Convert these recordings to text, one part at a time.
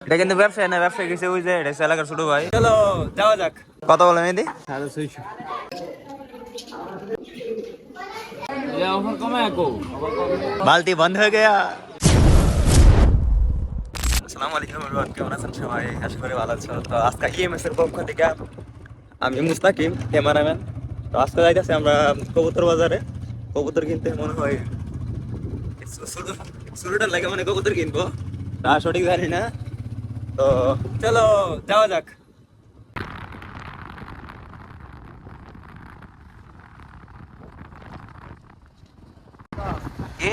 এটা কিন্তু ব্যবসায় না, ব্যবসায় গেছে ওই যে এটা এলাকার ছোট ভাই। চলো যাওয়া যাক। কত বলে মেহেদি? 650। বালতি বন্ধ হয়ে গেয়া। আসসালামু আলাইকুম এভরিওয়ান, কেমন আছেন সবাই? আশা করি ভালো আছো। তো আজকে ইএমএস এর পক্ষ থেকে আমি মুস্তাকিম, ক্যামেরাম্যান। তো আজকে যাইতেছি আমরা কবুতর বাজারে কবুতর কিনতে। মনে হয় শুরুটার লাগে মানে কবুতর কিনবো, তা সঠিক জানি না। তো চলো যাওয়া যাক। কি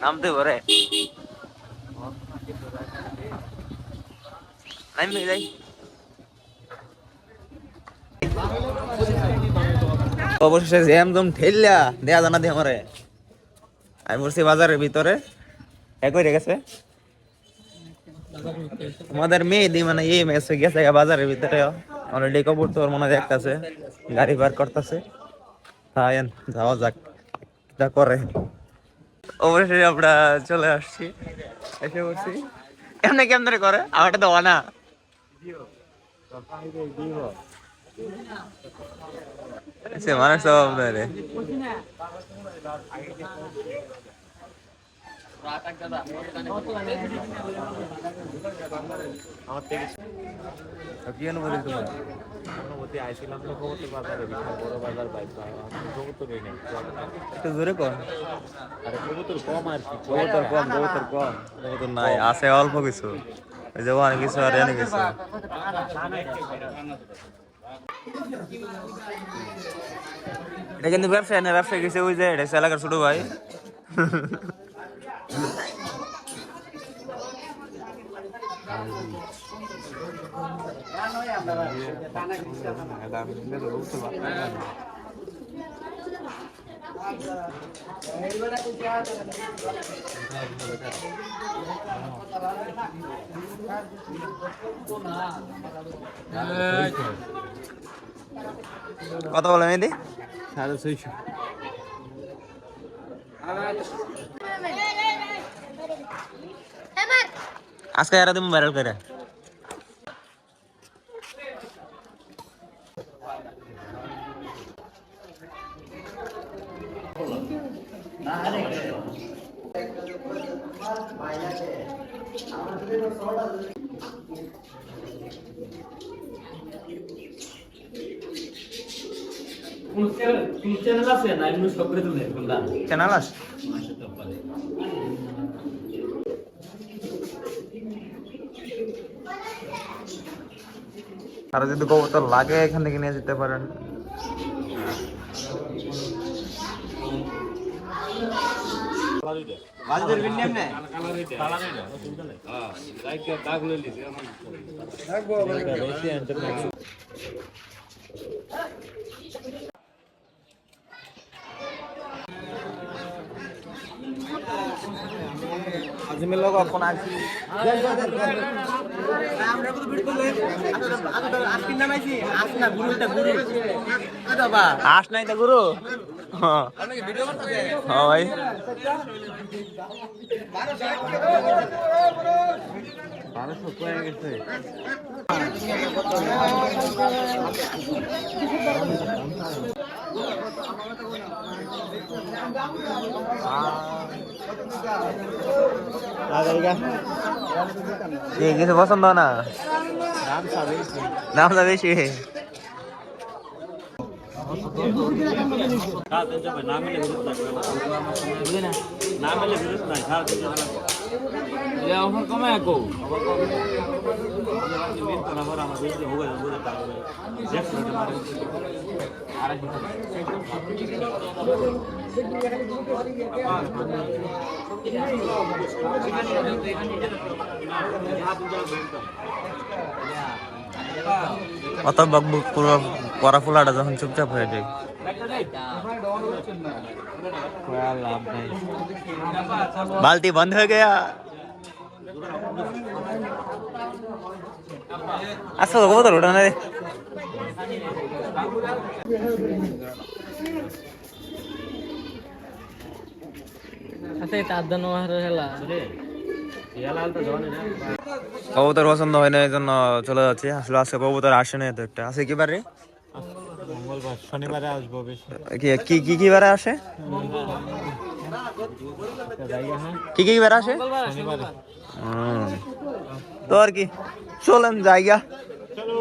নামতে পারে নামবে যাই। অবশেষে জ্যাম জম ঠেললা দেয়া জানা দিয়ে আমারে আমি বলছি বাজারের ভিতরে এক হয়ে গেছে আমাদের মেয়েদি, মানে এই মেসে গেছে বাজারের ভিতরে অলরেডি কবুতর মনে দেখতেছে, গাড়ি বার করতেছে। তাই যাওয়া যাক যা করে। অবশ্যই আমরা চলে আসছি, এসে বলছি এমনি কেমন করে আমারটা তো না মানুষ সব আপনার কি অনুভূতি তোমার? অনুভূতি আইছিলাম তো কবুতর বাজারে, বিশাল বড় বাজার পাইছো, কবুতরই নেই। একটু জোরে কর। আরে কবুতর কম আর কি, কবুতর কম, কবুতর কম, কবুতর নাই, আছে অল্প কিছু। ওই যে অনেক কিছু আর এনে কিছু। এটা কিন্তু ব্যবসায় না, ব্যবসায় গেছে ওই যে এটা এলাকার ছোট ভাই। কত বলে মেহেদি? 650। আজকে এরা তুমি ভাইরাল করে চ্যানেল আছে না, এমনি সব করে তুলে চ্যানেল আছে। আর যদি কবুতর লাগে এখান থেকে নিয়ে যেতে পারেন। আজিমের লোক কোন আসি আমরা কত ভিড় করলে আজকে নামাইছি আস না গুরুটা গুরু বাবা আস নাই তা গুরু। হ্যাঁ ভিডিও করতেছে। হ্যাঁ ভাই 1200 হয়ে গেছে। কিছু পছন্দ না, দামটা বেশি। অত বকবক পুরো পরা ফুলাটা যখন চুপচাপ হয়ে যায় বালতি বন্ধ হয়ে গেয়া। আচ্ছা কবুতর ওটা না রে। Kasi tadano mahal sila. কবুতর পছন্দ হয় না এই জন্য চলে যাচ্ছি। আসলে আজকে কবুতর আসে না তো একটা আছে কি বারে মঙ্গলবার শনিবারে আসবো বেশি কি কি কি বারে আসে কি কি বারে আসে শনিবারে তো আর কি চলেন জায়গা চলো